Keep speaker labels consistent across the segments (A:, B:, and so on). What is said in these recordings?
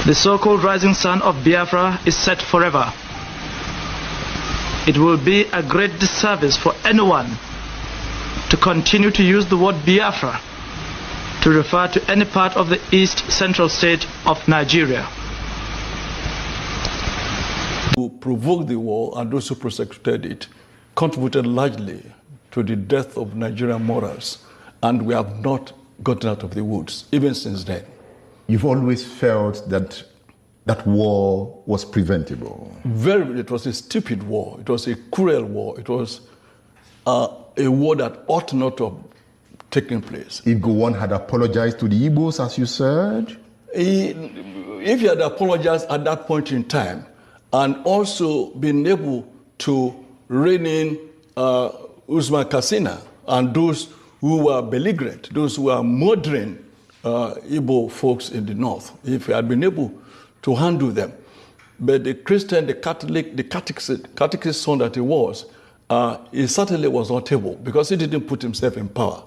A: The so-called rising sun of Biafra is set forever. It will be a great disservice for anyone to continue to use the word Biafra to refer to any part of the east central state of Nigeria.
B: Who provoked the war and those who prosecuted it contributed largely to the death of Nigerian morals, and we have not gotten out of the woods, even since then.
C: You've always felt that that war was preventable.
B: It was a stupid war. It was a cruel war. It was a war that ought not to have taken place.
C: If Gowon had apologized to the Igbos, as you said?
B: If he had apologized at that point in time, and also been able to rein in Usman Katsina and those who were belligerent, those who were murdering Igbo folks in the north, if he had been able to handle them. But the Christian, the Catholic, the catechist son that he was, he certainly was not able, because he didn't put himself in power.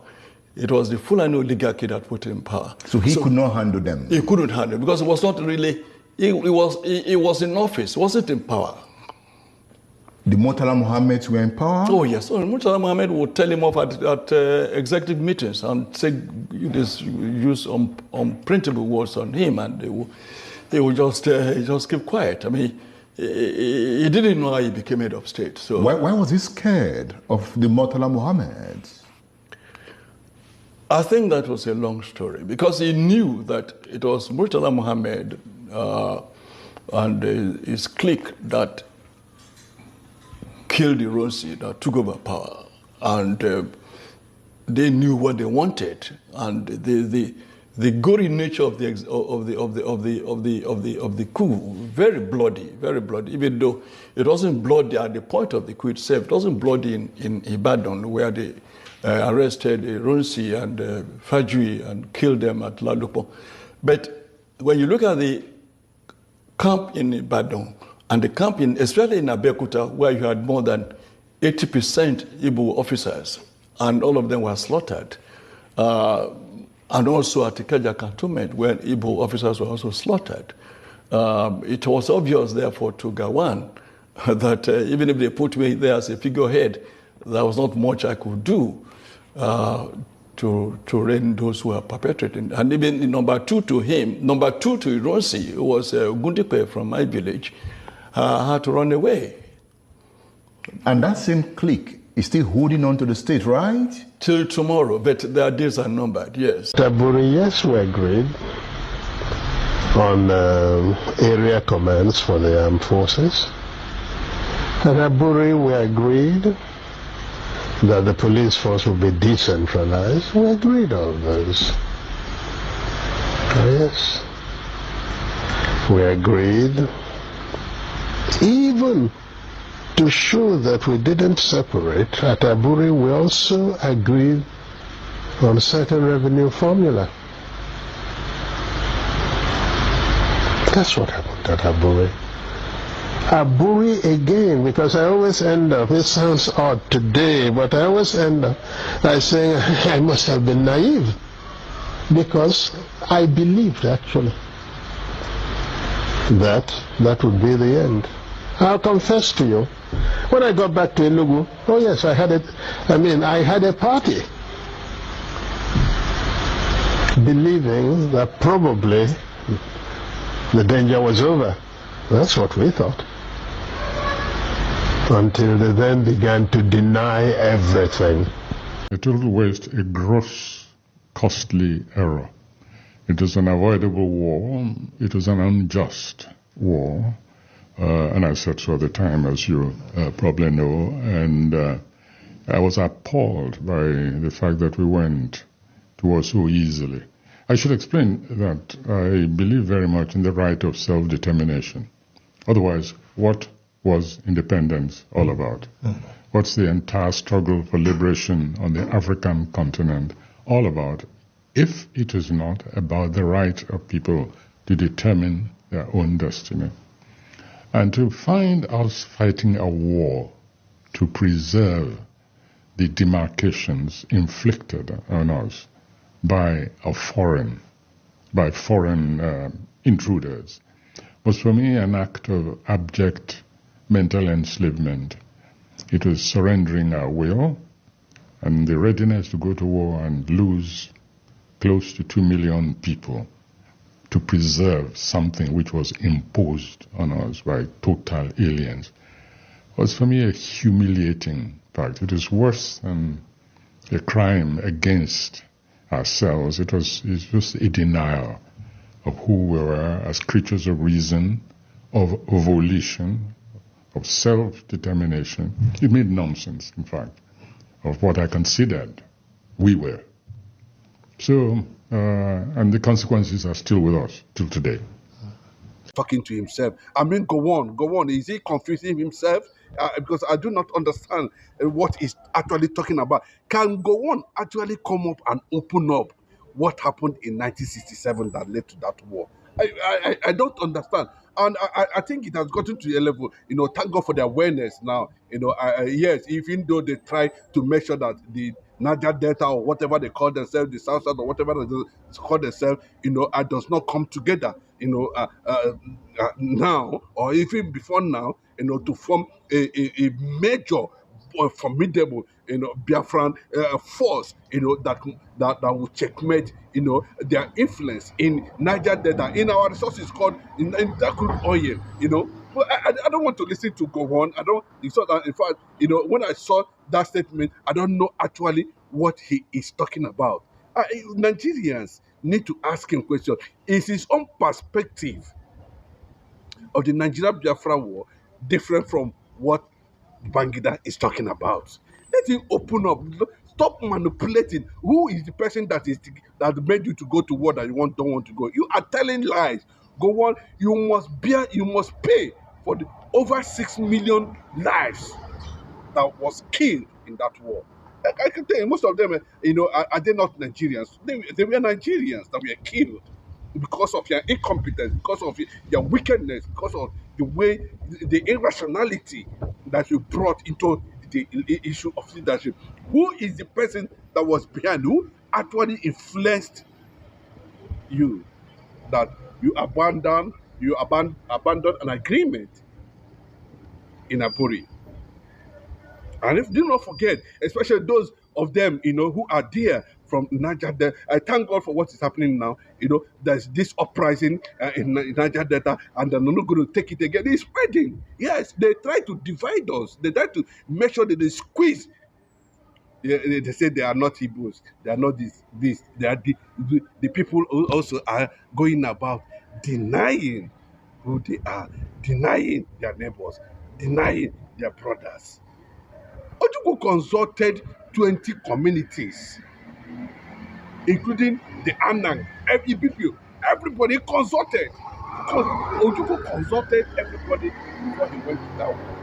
B: It was the Fulani oligarchy that put him in power.
C: So he could not handle them?
B: He couldn't handle them, because it was not really, he was in office, wasn't in power.
C: The Murtala Muhammads were in power?
B: Oh, yes. So Murtala Muhammad would tell him off at executive meetings and say, use unprintable words on him, and they would just keep quiet. I mean, he didn't know how he became head of state. So
C: why was he scared of the Murtala Muhammads?
B: I think that was a long story, because he knew that it was Murtala Muhammad and his clique that killed the Ronsi, that took over power, and they knew what they wanted, and the gory nature of the coup, very bloody, even though it wasn't bloody at the point of the coup itself. It wasn't bloody in Ibadan, where they arrested Ronsi and Fajui and killed them at Ladopo. But when you look at the camp in Ibadan and the camp especially in Abeokuta, where you had more than 80% Igbo officers, and all of them were slaughtered, and also at Ikeja cantonment, where Igbo officers were also slaughtered. It was obvious, therefore, to Gowon that even if they put me there as a figurehead, there was not much I could do to rein those who were perpetrating. And even number two to Ironsi, who was Gundipe from my village, had to run away.
C: And that same clique is still holding on to the state, right?
B: Till tomorrow, but their days are numbered, yes.
D: Aburi, yes, we agreed on area commands for the armed forces. At Aburi, we agreed that the police force would be decentralized. We agreed on those. Yes. We agreed even to show that we didn't separate. At Aburi, we also agreed on a certain revenue formula. That's what happened at Aburi. Aburi again, because I always end up, it sounds odd today, but I always end up by saying I must have been naive, because I believed actually that would be the end. I'll confess to you, when I got back to Enugu, oh yes, I had a party believing that probably the danger was over. That's what we thought. Until they then began to deny everything.
E: A total waste, a gross, costly error. It is an avoidable war. It is an unjust war. And I said so at the time, as you probably know. And I was appalled by the fact that we went to war so easily. I should explain that I believe very much in the right of self-determination. Otherwise, what was independence all about? What's the entire struggle for liberation on the African continent all about, if it is not about the right of people to determine their own destiny? And to find us fighting a war to preserve the demarcations inflicted on us by foreign intruders was for me an act of abject mental enslavement. It was surrendering our will and the readiness to go to war and lose close to 2 million people to preserve something which was imposed on us by total aliens. It was for me a humiliating fact. It is worse than a crime against ourselves. It was just a denial of who we were as creatures of reason, of volition, of self-determination. It made nonsense, in fact, of what I considered we were. So, and the consequences are still with us till today.
F: Talking to himself. I mean, go on. Is he confusing himself? Because I do not understand what he's actually talking about. Can Gowon actually come up and open up what happened in 1967 that led to that war? I don't understand. And I think it has gotten to a level, thank God for the awareness now. Yes, even though they try to make sure that the Niger Delta or whatever they call themselves, the South or whatever they call themselves, does not come together, now or even before now, to form a major, formidable, Biafran force, that will checkmate, their influence in Niger Delta, in our resources called in that crude oil, But I don't want to listen to Gowon. I don't. In fact, when I saw that statement, I don't know actually what he is talking about. Nigerians need to ask him questions. Is his own perspective of the Nigeria-Biafra war different from what Bangida is talking about? Let him open up. Stop manipulating. Who is the person that made you to go to war that you don't want to go? You are telling lies. Go on. You must pay for the over 6 million lives that was killed in that war. I can tell you, most of them, are they not Nigerians? They were Nigerians that were killed because of your incompetence, because of your wickedness, because of the way, the irrationality that you brought into the issue of leadership. Who is the person that was behind? Who actually influenced you that you abandoned an agreement in Aburi? And if do not forget, especially those of them, who are there from Niger Delta. I thank God for what is happening now. There's this uprising in Niger Delta, and they're not going to take it again. It's spreading. Yes, they try to divide us. They try to make sure that they squeeze. They say they are not Igbos. They are not this. They are the people who also are going about denying who they are, denying their neighbors, denying their brothers. Ojukwu consulted 20 communities, including the Anang, everybody consulted. Ojukwu consulted everybody before he went to that war.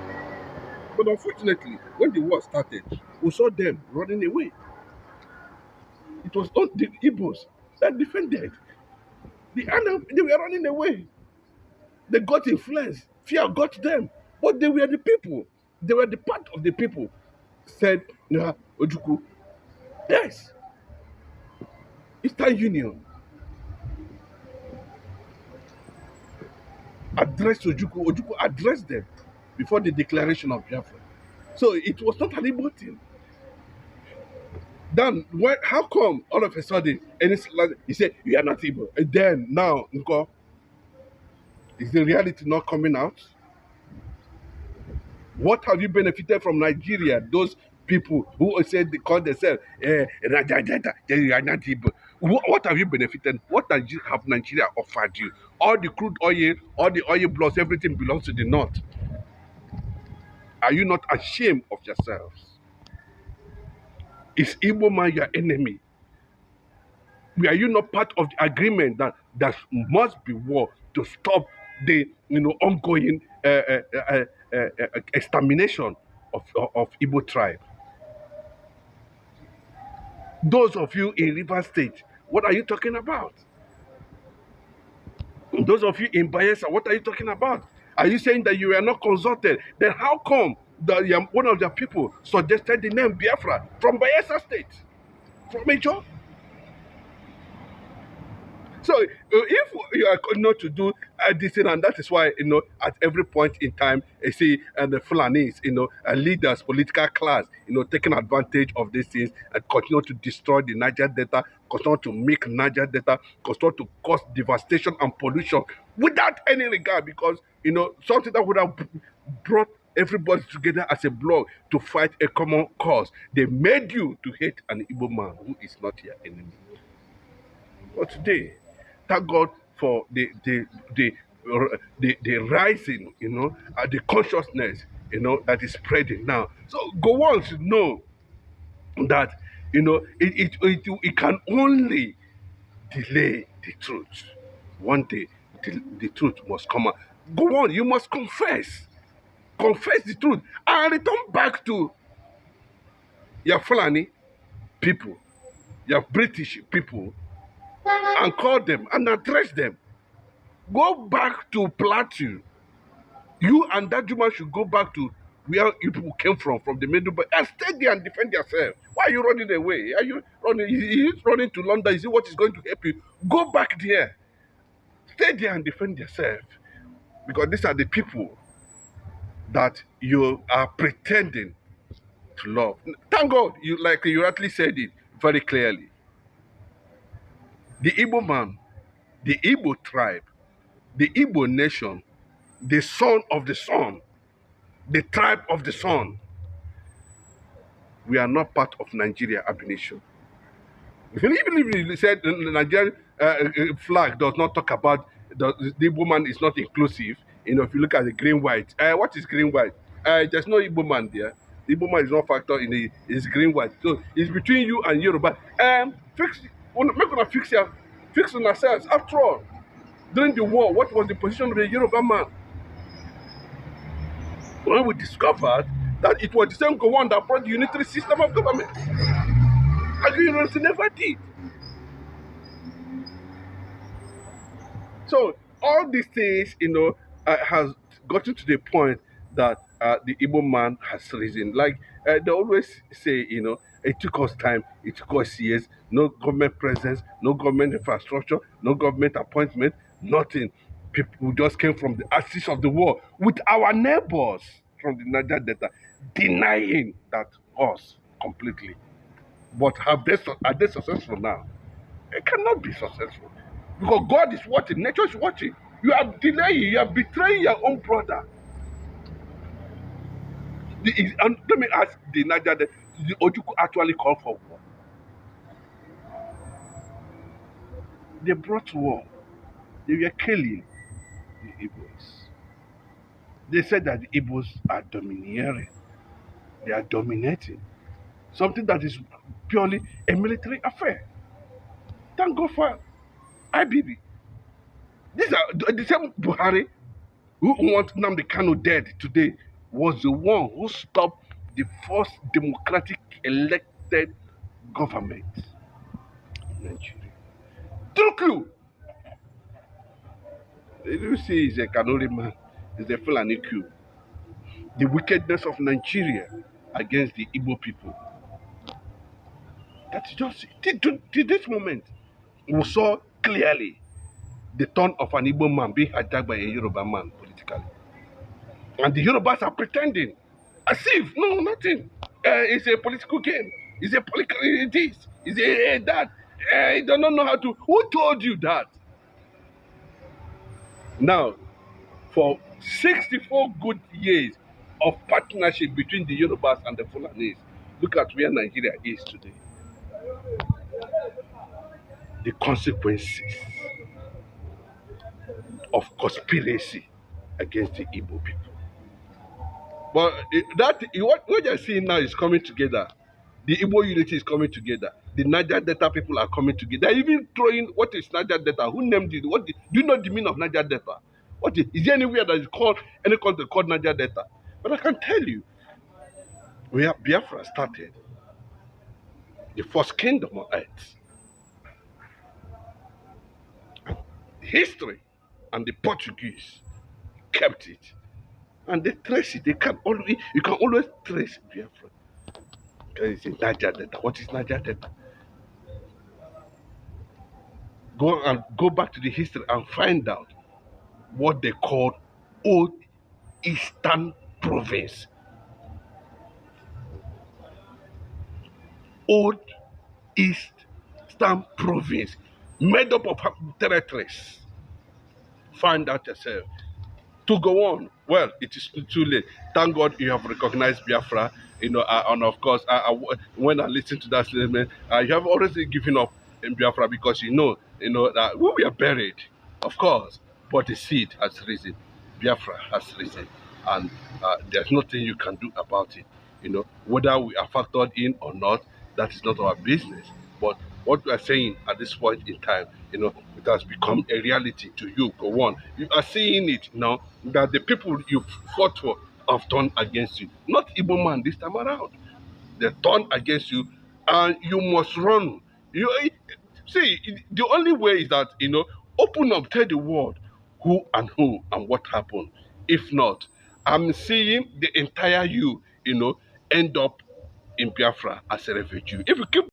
F: But unfortunately, when the war started, we saw them running away. It was not the Igbos that defended. The Anang, they were running away. They got influenced. Fear got them. But they were the people. They were the part of the people. Said, Ojukwu, yes, Eastern Union addressed Ojukwu. Ojukwu addressed them before the declaration of Biafra. So it was not an Igbo thing. Then, how come all of a sudden, he said, you are not Igbo? And then, now, is the reality not coming out? What have you benefited from Nigeria? Those people who said they call themselves what have you benefited? What have Nigeria offered you? All the crude oil, all the oil blocks, everything belongs to the North. Are you not ashamed of yourselves? Is Igbo man your enemy? Are you not part of the agreement that there must be war to stop the ongoing extermination of Igbo tribe? Those of you in River State, what are you talking about? Those of you in Bayelsa, what are you talking about? Are you saying that you were not consulted? Then how come that one of their people suggested the name Biafra from Bayelsa State? From Major? So if you are not to do this thing, and that is why, at every point in time, you see, the Fulanis, leaders, political class, taking advantage of these things and continue to destroy the Niger Delta, continue to make Niger Delta, continue to cause devastation and pollution without any regard, because, something that would have brought everybody together as a bloc to fight a common cause. They made you to hate an Igbo man who is not your enemy. But today, thank God for the rising, the consciousness, that is spreading now. So go on to know that, it can only delay the truth. One day, the truth must come out. Go on, you must confess the truth and return back to your Fulani people, your British people, and call them and address them. Go back to Plateau. You and that woman should go back to where you people came from the Middle Belt, and stay there and defend yourself. Why are you running away? Are you running? He's running to London. Is it what is going to help you? Go back there. Stay there and defend yourself. Because these are the people that you are pretending to love. Thank God, you rightly said it very clearly. The Igbo man, the Igbo tribe, the Igbo nation, the son of the sun, the tribe of the sun. We are not part of Nigeria nation. Even if you said the Nigerian flag does not talk about the Igbo man is not inclusive, if you look at the green white, what is green white? There's no Igbo man there. The Igbo man is not factor in it's green white. So it's between you and Yoruba. Fix on ourselves. After all, during the war, what was the position of the Yoruba man? When we discovered that it was the same Gowon that brought the unitary system of government, and the Europeans never did. So all these things, has gotten to the point that the Igbo man has risen. Like they always say, it took us time, it took us years, no government presence, no government infrastructure, no government appointment, nothing. People just came from the axis of the war with our neighbors from the Niger Delta, denying that us completely. But are they successful now? It cannot be successful. Because God is watching, nature is watching. You are delaying, you are betraying your own brother. And let me ask the Niger Delta, the Ojukwu actually called for war? They brought war. They were killing the Igbos. They said that the Igbos are domineering. They are dominating. Something that is purely a military affair. Thank God for IBB. These are the same Buhari who wants Nnamdi Kanu dead today was the one who stopped the first democratic elected government in Nigeria. True clue. You see, he's a Kanuri man. He's a Fulani coup. The wickedness of Nigeria against the Igbo people. That's just to this moment. We saw clearly the turn of an Igbo man being hijacked by a Yoruba man politically. And the Yorubas are pretending as if, no, nothing. It's a political game. It's a political this. It's a that. They don't know how to. Who told you that? Now, for 64 good years of partnership between the Yorubas and the Fulanis, look at where Nigeria is today. The consequences of conspiracy against the Igbo people. But what you're seeing now is coming together. The Igbo unity is coming together. The Niger Delta people are coming together. They're even throwing what is Niger Delta? Who named it? Do you know the meaning of Niger Delta? Is there anywhere that is called any country called Niger Delta? But I can tell you, where Biafra started, the first kingdom on earth, history and the Portuguese kept it, and they trace it. You can always trace Biafra. Because it's in Niger Delta. What is Niger Delta? go back to the history and find out what they called Old Eastern Province. Old Eastern Province, made up of territories. Find out yourself. To go on, well, it is too late. Thank God you have recognized Biafra. And of course, when I listen to that statement, you have already given up in Biafra because you know that we were buried, of course, but the seed has risen. Biafra has risen, and there's nothing you can do about it. Whether we are factored in or not, that is not our business. But what we are saying at this point in time, it has become a reality to you. Go on. You are seeing it now that the people you fought for have turned against you. Not Igbo man this time around. They turned against you, and you must run. See, the only way is that open up, tell the world who and what happened. If not, I'm seeing the entire end up in Biafra as a refugee. If you keep